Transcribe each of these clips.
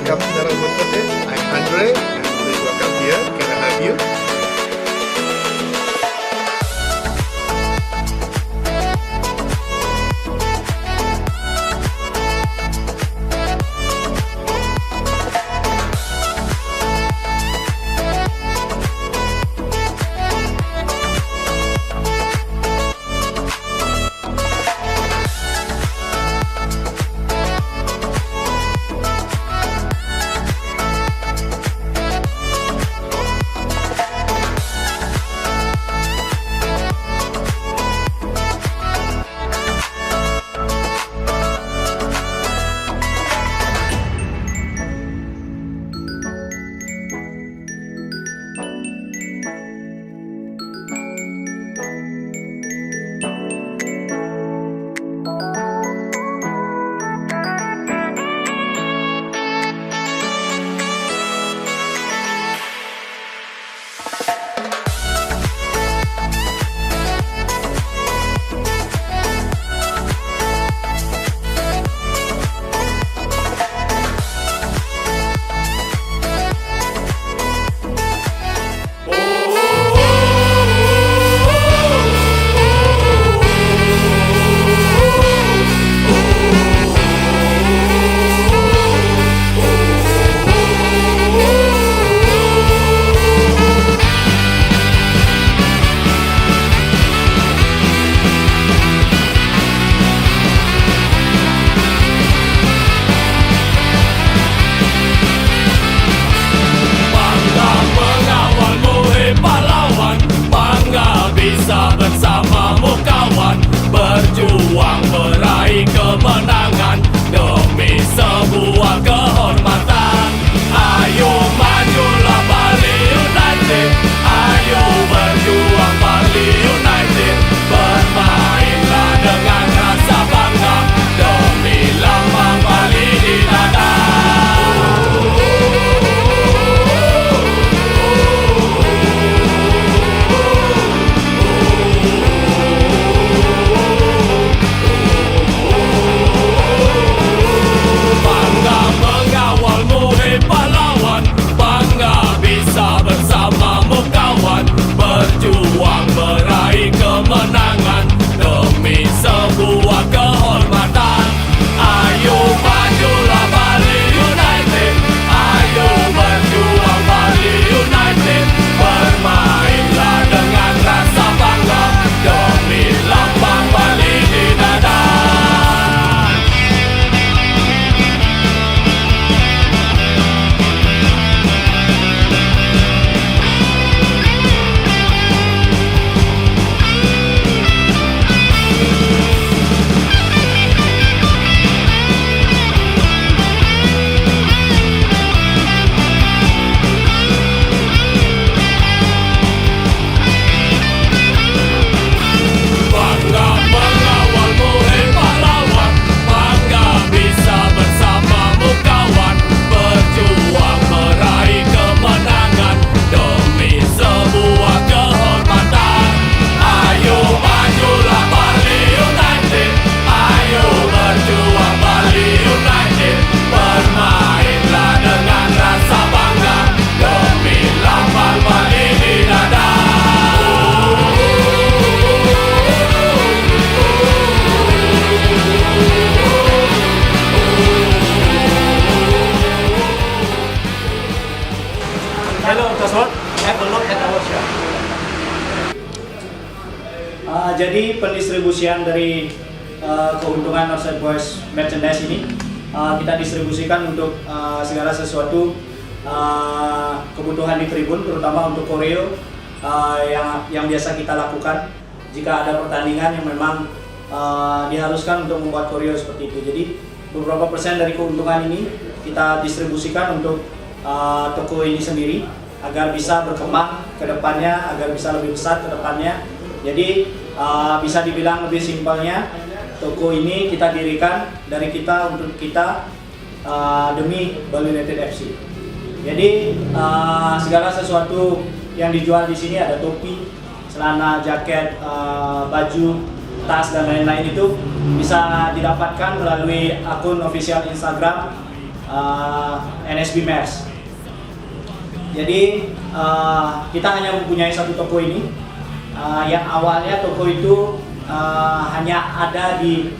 welcome to Darul Muntasid. I'm Andre, and please welcome here. Can I have you? Berjuang meraih kemenangan demi sebuah kehormatan. Ayo majulah Bali United, ayo berjuang Bali United. Bermainlah dengan rasa bangga demi lambang Bali di dada. Berjuang meraih kemenangan demi sebuah kehormatan. Ayo majulah Bali United, ayo berjuang Bali United. Bermainlah dengan rasa bangga demi lambang Bali di dada. Hello, Tasot. Have a look at our shop. Jadi pendistribusian dari keuntungan Northside Boys merchandise ini kita distribusikan untuk segala sesuatu kebutuhan di tribun, terutama untuk koreo yang biasa kita lakukan jika ada pertandingan yang memang diharuskan untuk membuat koreo seperti itu. Jadi beberapa persen dari keuntungan ini kita distribusikan untuk toko ini sendiri agar bisa berkembang ke depannya, agar bisa lebih besar ke depannya. Jadi bisa dibilang lebih simpelnya, toko ini kita dirikan dari kita untuk kita demi Bali United FC. Jadi segala sesuatu yang dijual di sini, ada topi, celana, jaket, baju, tas dan lain-lain, itu bisa didapatkan melalui akun official Instagram NSB Mers. Jadi kita hanya mempunyai satu toko ini, yang awalnya toko itu hanya ada di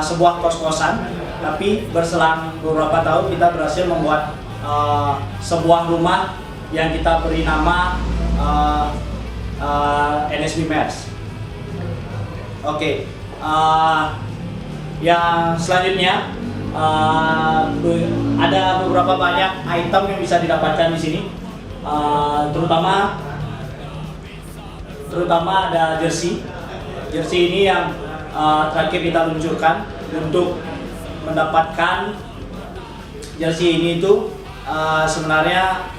sebuah kos-kosan, tapi berselang beberapa tahun kita berhasil membuat sebuah rumah yang kita beri nama NSB Mers. Oke, yang selanjutnya ada beberapa banyak item yang bisa didapatkan di sini, terutama ada jersey. Jersey ini yang terakhir kita luncurkan. Untuk mendapatkan jersey ini itu sebenarnya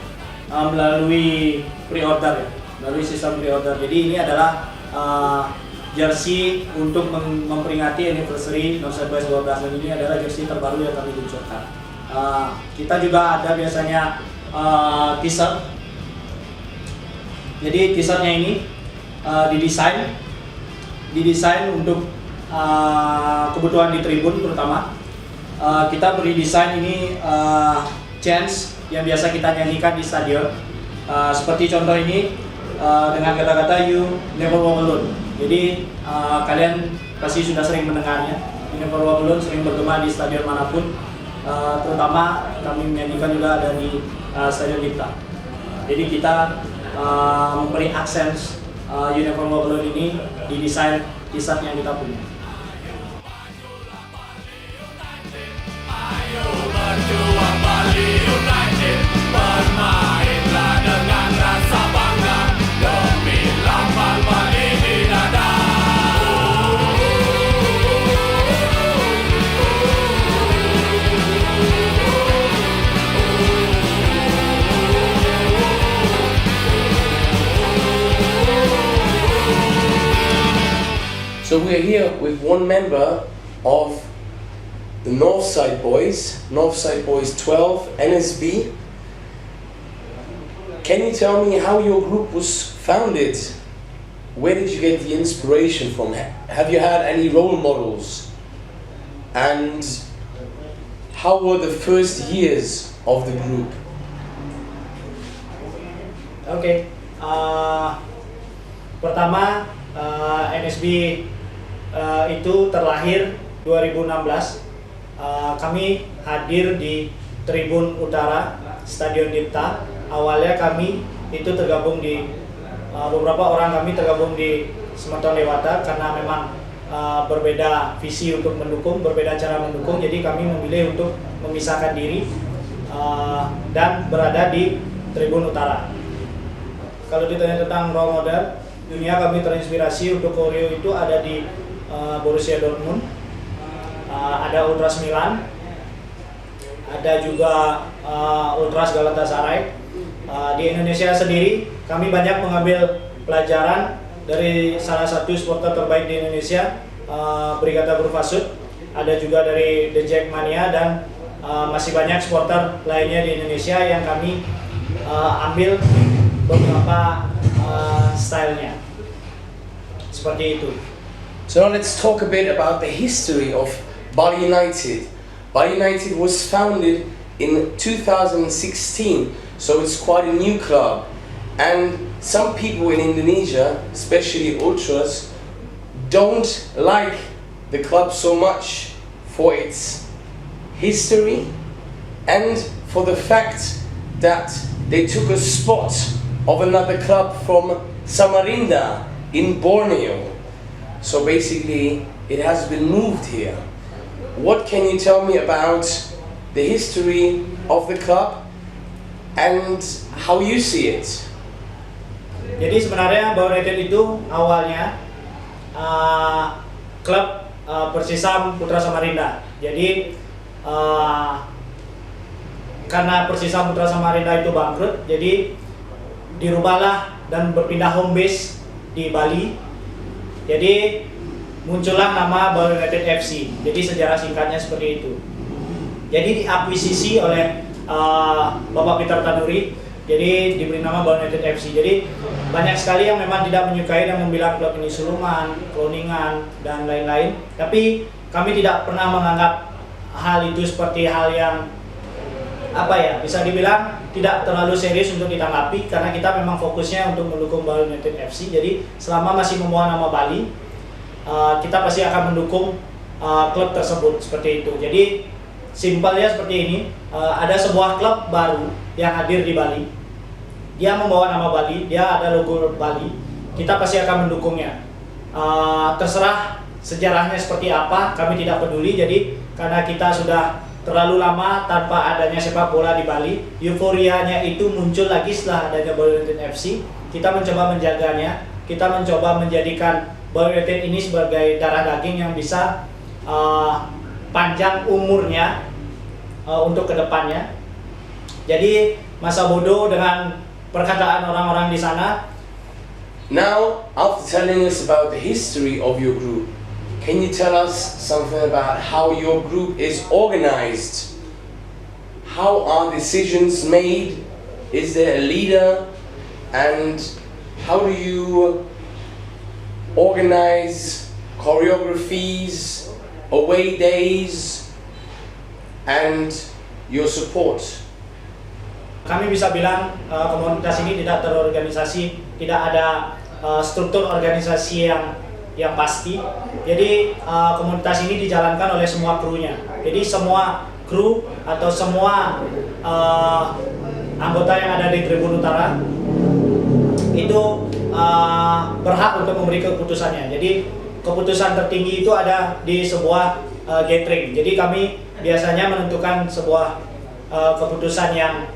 melalui pre-order, melalui sistem pre-order. Jadi ini adalah jersey untuk memperingati anniversary Northside Boys 12, dan ini adalah jersey terbaru yang kami luncurkan. Kita juga ada biasanya t-shirt. Jadi t-shirtnya ini didesain untuk kebutuhan di tribun terutama. Kita beri desain ini chants yang biasa kita nyanyikan di stadion. Seperti contoh ini dengan kata-kata "You Never Walk Alone". Jadi kalian pasti sudah sering mendengarnya. "You Never Walk Alone" sering bergema di stadion manapun. Terutama kami menyanyikan juga ada di Stadion Dipta. Jadi kita memberi aksen "You Never Walk Alone" ini di desain t-shirt yang kita punya. Ayo berjuang Bali United, bermainlah dengan rasa bangga demi lambang Bali di dada. So we're here with one member of the Northside Boys 12 NSB. Can you tell me how your group was founded? Where did you get the inspiration from? Have you had any role models? And how were the first years of the group? Oke, pertama NSB itu terlahir 2016. Kami hadir di Tribun Utara Stadion Dipta. Awalnya kami itu tergabung di beberapa orang kami tergabung di Semeton Dewata karena memang berbeda visi untuk mendukung, berbeda cara mendukung. Jadi kami memilih untuk memisahkan diri dan berada di Tribun Utara. Kalau ditanya tentang role model, dunia kami terinspirasi untuk koreo itu ada di Borussia Dortmund, ada Ultras Milan, ada juga Ultras Galatasaray. Di Indonesia sendiri kami banyak mengambil pelajaran dari salah satu supporter terbaik di Indonesia, Brigata Burfasud. Ada juga dari The Jackmania dan masih banyak supporter lainnya di Indonesia yang kami ambil beberapa stylenya seperti itu. So now let's talk a bit about the history of Bali United. Bali United was founded in 2016, so it's quite a new club. And some people in Indonesia, especially ultras, don't like the club so much for its history and for the fact that they took a spot of another club from Samarinda in Borneo. So basically, it has been moved here. What can you tell me about the history of the club and how you see it? Jadi sebenarnya Bali United itu awalnya klub Persisam Putra Samarinda. Jadi karena Persisam Putra Samarinda itu bangkrut, jadi dirubahlah dan berpindah home base di Bali. Jadi muncullah nama Bali United FC. Jadi sejarah singkatnya seperti itu. Jadi diakuisisi oleh Bapak Peter Tanuri. Jadi diberi nama Bali United FC. Jadi banyak sekali yang memang tidak menyukai dan membilang klub ini siluman, cloningan dan lain-lain. Tapi kami tidak pernah menganggap hal itu seperti hal yang apa ya, bisa dibilang tidak terlalu serius untuk ditanggapi karena kita memang fokusnya untuk mendukung Bali United FC. Jadi selama masih membawa nama Bali, kita pasti akan mendukung klub tersebut seperti itu. Jadi simpelnya seperti ini, ada sebuah klub baru yang hadir di Bali, dia membawa nama Bali, dia ada logo Bali, kita pasti akan mendukungnya. Terserah sejarahnya seperti apa, kami tidak peduli. Jadi karena kita sudah terlalu lama tanpa adanya sepak bola di Bali, euforianya itu muncul lagi setelah adanya Bali United FC. Kita mencoba menjaganya, kita mencoba menjadikan Bali United ini sebagai darah daging yang bisa panjang umurnya untuk kedepannya. Jadi masa bodoh dengan perkataan orang-orang di sana. Now, after telling us about the history of your group, can you tell us something about how your group is organized? How are decisions made? Is there a leader? And how do you organize choreographies, away days, and your support? Kami bisa bilang komunitas ini tidak terorganisasi, tidak ada struktur organisasi yang pasti. Jadi komunitas ini dijalankan oleh semua krunya. Jadi semua kru atau semua anggota yang ada di Tribun Utara itu berhak untuk memberi keputusannya. Jadi keputusan tertinggi itu ada di sebuah gathering. Jadi kami biasanya menentukan sebuah keputusan yang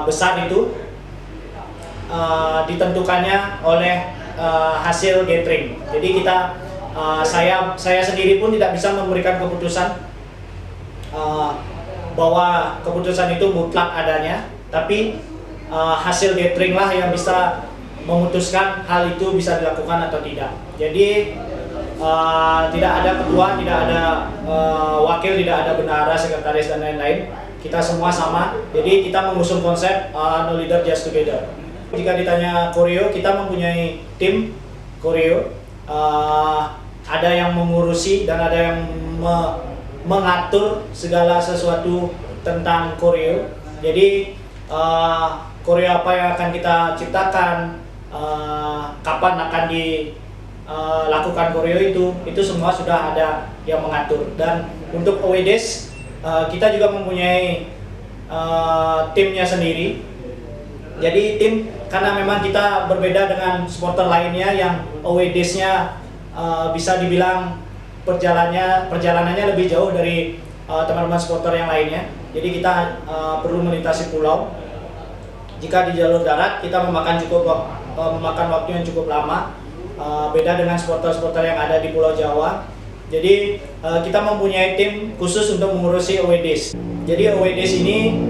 besar itu ditentukannya oleh hasil gathering. Jadi kita saya sendiri pun tidak bisa memberikan keputusan bahwa keputusan itu mutlak adanya, tapi hasil gathering lah yang bisa memutuskan hal itu bisa dilakukan atau tidak. Jadi tidak ada ketua, tidak ada wakil, tidak ada bendahara, sekretaris dan lain-lain. Kita semua sama. Jadi kita mengusung konsep no leader just together. Jika ditanya koreo, kita mempunyai tim koreo. Ada yang mengurusi dan ada yang mengatur segala sesuatu tentang koreo. Jadi koreo apa yang akan kita ciptakan, kapan akan dilakukan koreo itu semua sudah ada yang mengatur. Dan untuk away days, kita juga mempunyai timnya sendiri. Jadi tim, karena memang kita berbeda dengan supporter lainnya yang away days-nya bisa dibilang perjalanannya lebih jauh dari teman-teman supporter yang lainnya. Jadi kita perlu melintasi pulau. Jika di jalur darat kita memakan waktu yang cukup lama, beda dengan supporter-supporter yang ada di Pulau Jawa. Jadi kita mempunyai tim khusus untuk mengurusi away days. Jadi away days ini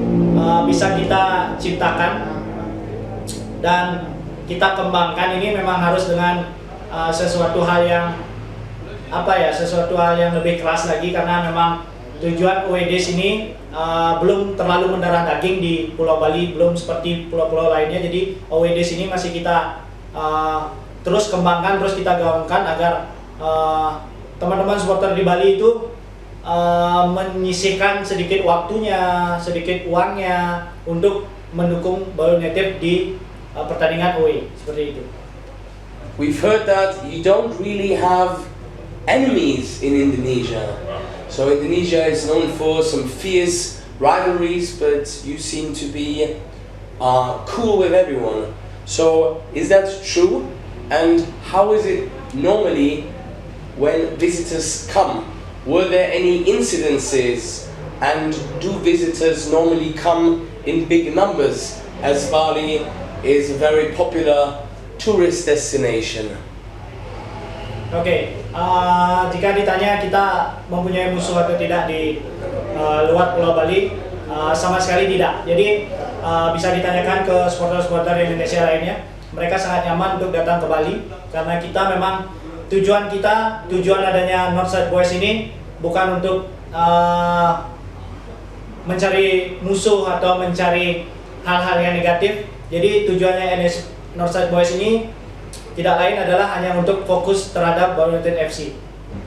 bisa kita ciptakan dan kita kembangkan. Ini memang harus dengan sesuatu hal yang lebih keras lagi, karena memang tujuan away days ini belum terlalu mendarah daging di Pulau Bali, belum seperti pulau-pulau lainnya. Jadi away days ini masih kita terus kembangkan, terus kita gaungkan agar teman-teman supporter di Bali itu menyisihkan sedikit waktunya, sedikit uangnya untuk mendukung Bali United di pertandingan away, seperti itu. We've heard that you don't really have enemies in Indonesia. So Indonesia is known for some fierce rivalries, but you seem to be cool with everyone. So is that true? And how is it normally when visitors come? Were there any incidences, and do visitors normally come in big numbers, as Bali is a very popular tourist destination? Oke, jika ditanya kita mempunyai musuh atau tidak di luar Pulau Bali, sama sekali tidak. Jadi bisa ditanyakan ke supporter-supporter Indonesia lainnya, mereka sangat nyaman untuk datang ke Bali, karena kita memang tujuan adanya Northside Boys ini bukan untuk mencari musuh atau mencari hal-hal yang negatif. Jadi tujuannya Northside Boys ini tidak lain adalah hanya untuk fokus terhadap Bali United FC.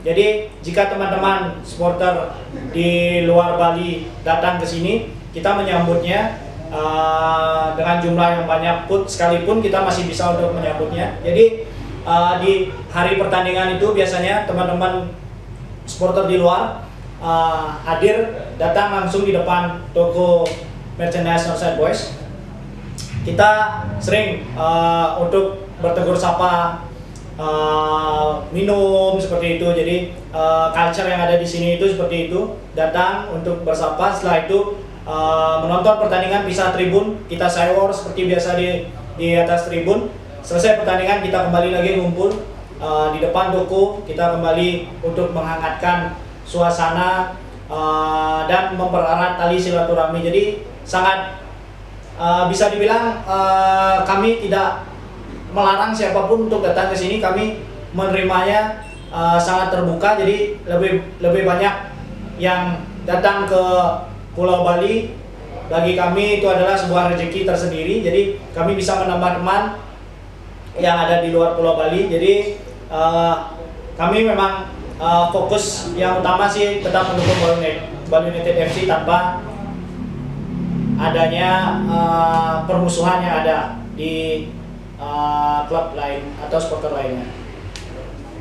Jadi jika teman-teman supporter di luar Bali datang ke sini, kita menyambutnya dengan jumlah yang banyak pun sekalipun kita masih bisa untuk menyambutnya. Jadi di hari pertandingan itu biasanya teman-teman supporter di luar hadir datang langsung di depan toko merchandise Northside Boys. Kita sering untuk bertegur sapa, minum seperti itu. Jadi culture yang ada di sini itu seperti itu, datang untuk bersapa. Setelah itu menonton pertandingan bisa tribun, kita sayor seperti biasa di atas tribun. Selesai pertandingan kita kembali lagi ngumpul di depan toko, kita kembali untuk menghangatkan suasana dan mempererat tali silaturahmi. Jadi sangat bisa dibilang kami tidak melarang siapapun untuk datang ke sini. Kami menerimanya sangat terbuka. Jadi lebih banyak yang datang ke Pulau Bali. Bagi kami itu adalah sebuah rezeki tersendiri. Jadi kami bisa menambah teman yang ada di luar Pulau Bali. Jadi kami memang fokus yang utama sih tetap mendukung Bali United FC tanpa adanya permusuhan yang ada di klub lain atau supporter lainnya.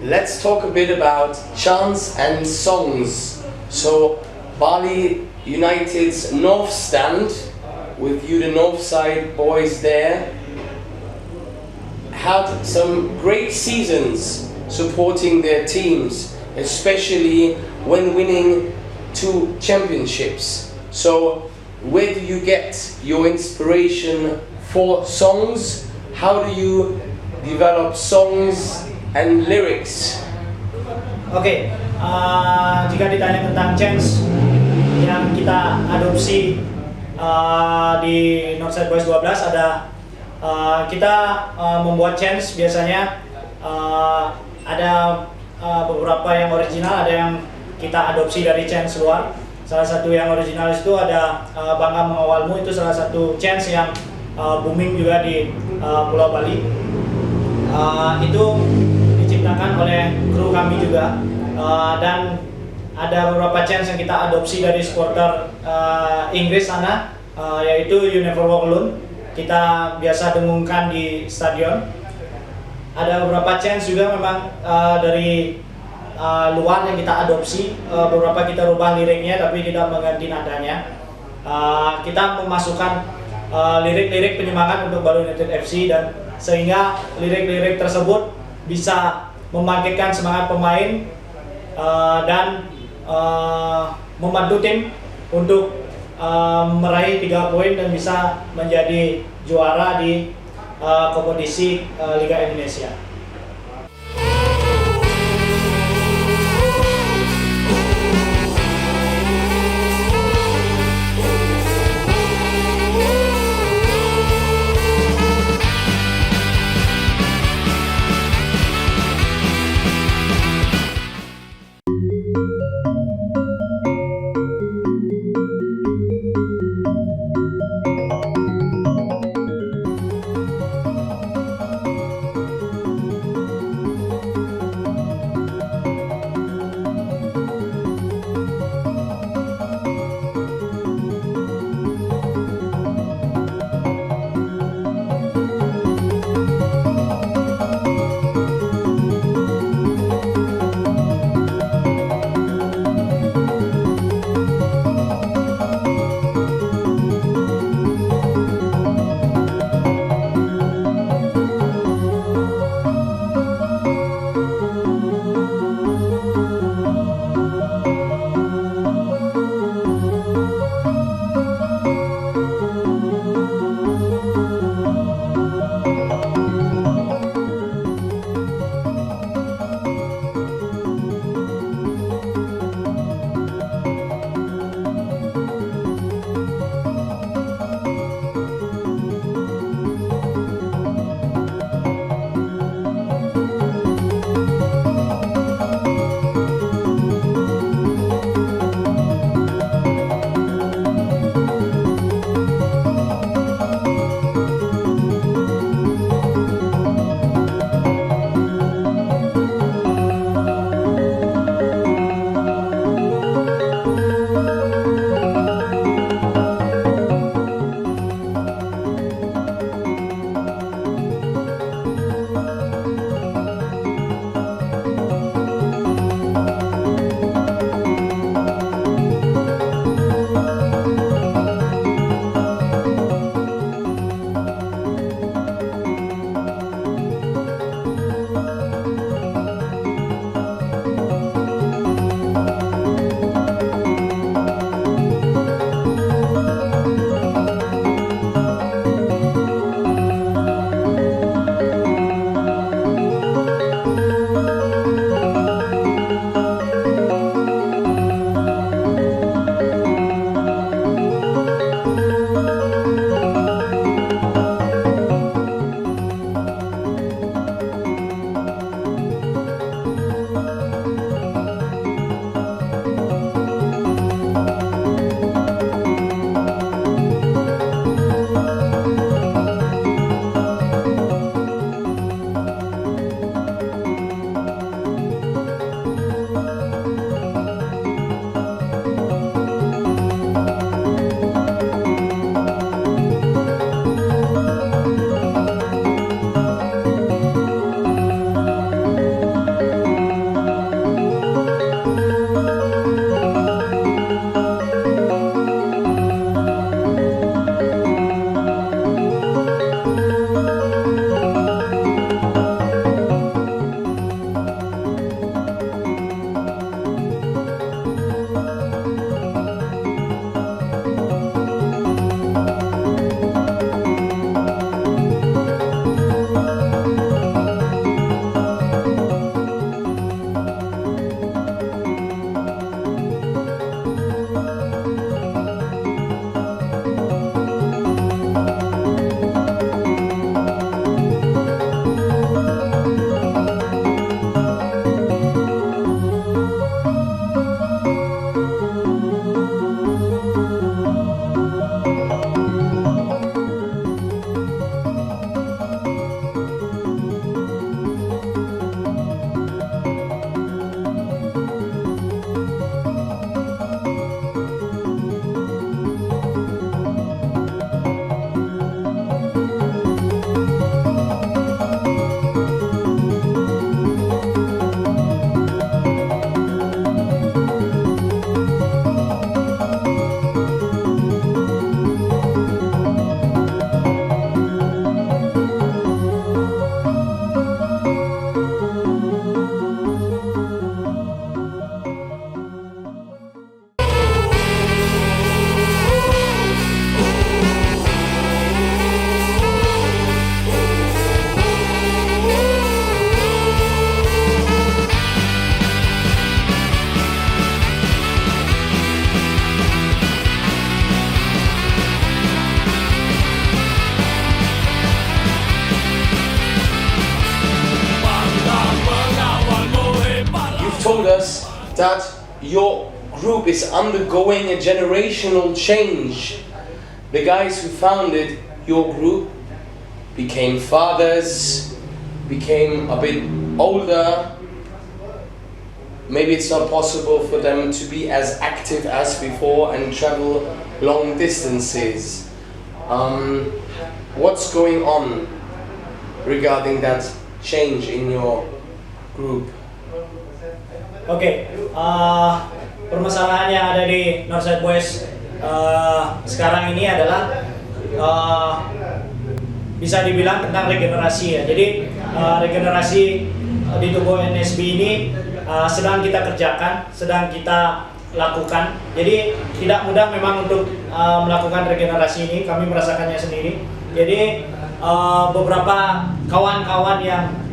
Let's talk a bit about chants and songs. So Bali United's North Stand, with you the Northside boys there, had some great seasons supporting their teams, especially when winning 2 championships. So where do you get your inspiration for songs? How do you develop songs and lyrics? Oke, jika ditanya tentang chants yang kita adopsi di Northside Boys 12, ada kita membuat chants biasanya ada beberapa yang original, ada yang kita adopsi dari chants luar. Salah satu yang original itu ada Bangga Mengawalmu, itu salah satu chants yang booming juga di Pulau Bali. Itu diciptakan oleh kru kami juga, dan ada beberapa chants yang kita adopsi dari supporter Inggris sana, yaitu You Never Walk Alone. Kita biasa dengungkan di stadion. Ada beberapa chants juga memang dari luar yang kita adopsi, beberapa kita rubah liriknya tapi tidak mengganti nadanya. Kita memasukkan lirik-lirik penyemangat untuk Bali United FC, dan sehingga lirik-lirik tersebut bisa membangkitkan semangat pemain dan membantu tim untuk meraih 3 poin dan bisa menjadi juara di kompetisi Liga Indonesia. told us that your group is undergoing a generational change. The guys who founded your group became fathers, became a bit older. Maybe it's not possible for them to be as active as before and travel long distances. What's going on regarding that change in your group? Oke, permasalahan yang ada di Northside Boys sekarang ini adalah bisa dibilang tentang regenerasi ya. Jadi regenerasi di tubuh NSB ini sedang kita kerjakan, sedang kita lakukan. Jadi tidak mudah memang untuk melakukan regenerasi ini. Kami merasakannya sendiri. Jadi beberapa kawan-kawan yang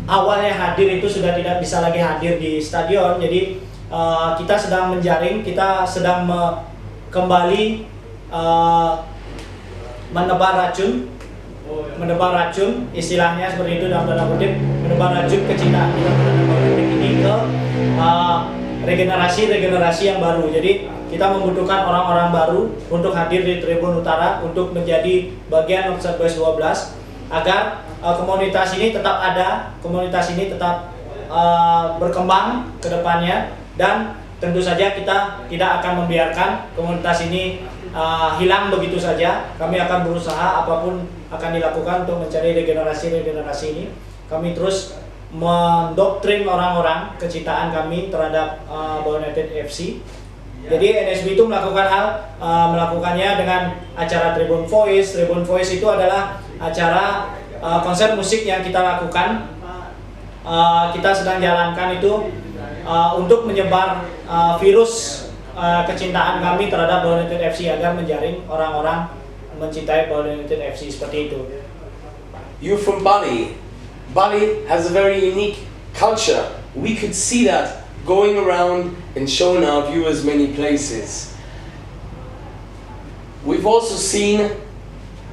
awalnya hadir itu sudah tidak bisa lagi hadir di stadion. Jadi kita sedang menjaring, kita sedang kembali menebar racun, istilahnya seperti itu dalam tanda kutip, menebar racun kecintaan kita terhadap politik ini ke regenerasi yang baru. Jadi kita membutuhkan orang-orang baru untuk hadir di Tribun Utara untuk menjadi bagian Northside Boys 12 agar komunitas ini tetap ada, komunitas ini tetap berkembang ke depannya, dan tentu saja kita tidak akan membiarkan komunitas ini hilang begitu saja. Kami akan berusaha apapun akan dilakukan untuk mencari regenerasi ini. Kami terus mendoktrin orang-orang kecintaan kami terhadap Bali United FC. Jadi NSB itu melakukannya dengan acara Tribun Voice. Tribun Voice itu adalah acara konser musik yang kita lakukan. Kita sedang jalankan itu untuk menyebar virus kecintaan kami terhadap Bali United FC agar menjaring orang-orang mencintai Bali United FC seperti itu. You're from Bali. Bali has a very unique culture. We could see that going around and showing our viewers many places. We've also seen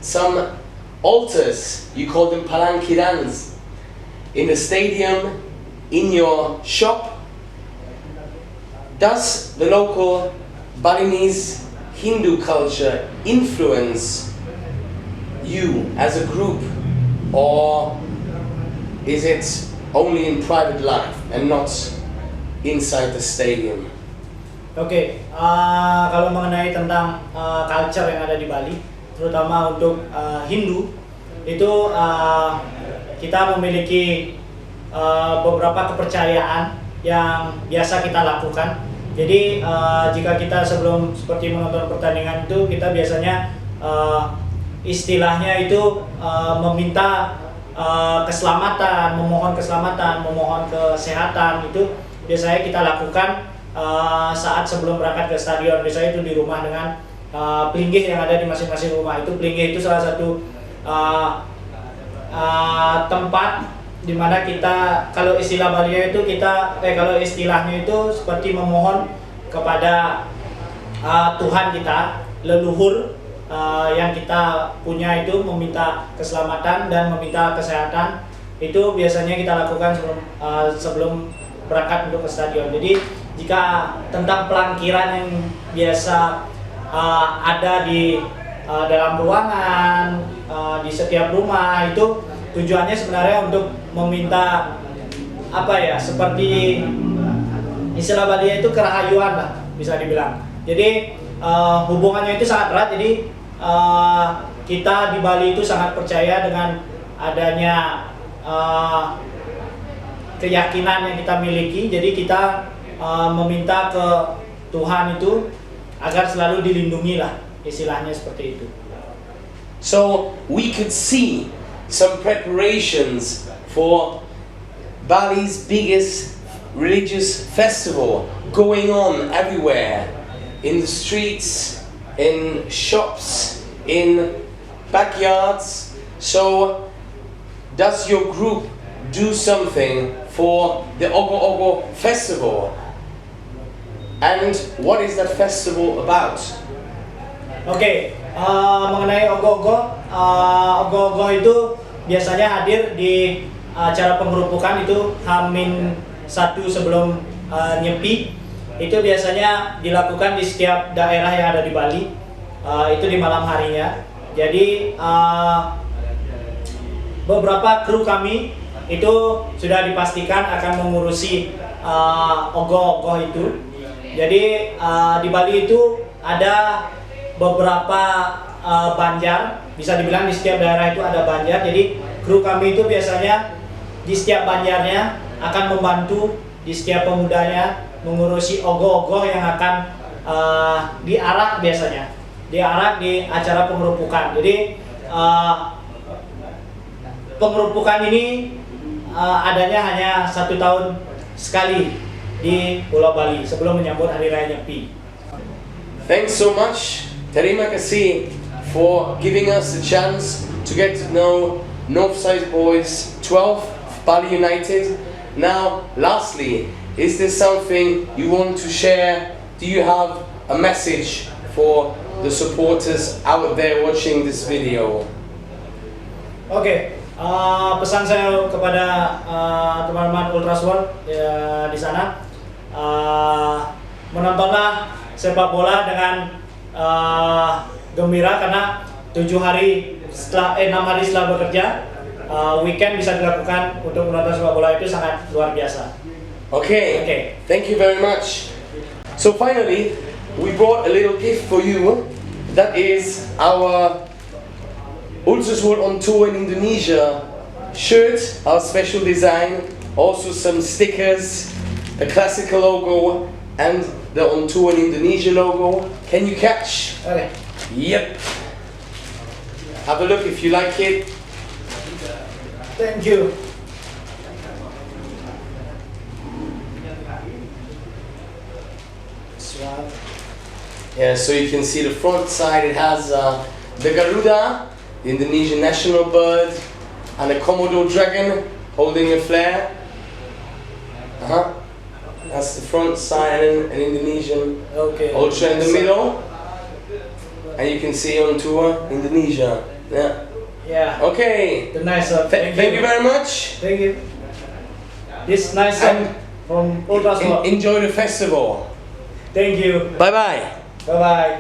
some altars, you call them palankirans, in the stadium, in your shop. Does the local Balinese Hindu culture influence you as a group, or is it only in private life and not inside the stadium? Oke, kalau mengenai tentang culture yang ada di Bali, terutama untuk Hindu, itu kita memiliki beberapa kepercayaan yang biasa kita lakukan. Jadi jika kita sebelum seperti menonton pertandingan itu, kita biasanya istilahnya itu meminta keselamatan, memohon keselamatan, memohon kesehatan. Itu biasanya kita lakukan saat sebelum berangkat ke stadion. Biasanya itu di rumah dengan pelinggih yang ada di masing-masing rumah. Itu pelinggih itu salah satu tempat di mana kita, kalau istilah Bali itu kalau istilahnya itu seperti memohon kepada Tuhan kita, leluhur yang kita punya itu, meminta keselamatan dan meminta kesehatan. Itu biasanya kita lakukan sebelum berangkat untuk ke stadion. Jadi jika tentang pelangkiran yang biasa ada di dalam ruangan, di setiap rumah, itu tujuannya sebenarnya untuk meminta seperti istilah Bali itu kerahayuan lah, bisa dibilang. Jadi hubungannya itu sangat erat. Jadi kita di Bali itu sangat percaya dengan adanya keyakinan yang kita miliki. Jadi kita meminta ke Tuhan itu agar selalu dilindungi lah, istilahnya seperti itu. So we could see some preparations for Bali's biggest religious festival going on everywhere, in the streets, in shops, in backyards. So does your group do something for the Ogo Ogo festival? And what is that festival about? Oke, mengenai Ogo-Ogo, Ogo-Ogo itu biasanya hadir di acara pengerupukan itu H-1 sebelum Nyepi itu biasanya dilakukan di setiap daerah yang ada di Bali. Itu di malam harinya. Jadi beberapa kru kami itu sudah dipastikan akan mengurusi ogoh-ogoh itu. Jadi di Bali itu ada beberapa banjar, bisa dibilang di setiap daerah itu ada banjar. Jadi kru kami itu biasanya di setiap banjarnya akan membantu di setiap pemudanya mengurusi ogoh-ogoh yang akan diarak biasanya, diarak di acara pengerupukan. Jadi pengerupukan ini adanya hanya 1 tahun sekali di Pulau Bali sebelum menyambut Hari Raya Nyepi. Thanks so much, terima kasih, for giving us the chance to get to know Northside Boys 12 Bali United. Now, lastly, is there something you want to share? Do you have a message for the supporters out there watching this video? Oke, pesan saya kepada teman-teman Ultras World di sana, menontonlah sepak bola dengan gembira karena 6 hari setelah bekerja, weekend bisa dilakukan untuk menonton sepak bola itu sangat luar biasa. Okay, thank you very much. So finally, we brought a little gift for you. That is our Ultras World on Tour in Indonesia shirt, our special design, also some stickers, a classical logo, and the On Tour in Indonesia logo. Can you catch? Oke. Yep. Have a look if you like it. Thank you. Yeah, so you can see the front side, it has the Garuda, the Indonesian national bird, and a Komodo dragon holding a flare. That's the front side, and an Indonesian ultra in the middle. And you can see On Tour Indonesia. Yeah. Okay. The nice. Thank you very much. Thank you. This nice And from Ultras World. Enjoy the festival. Thank you. Bye bye. Bye bye.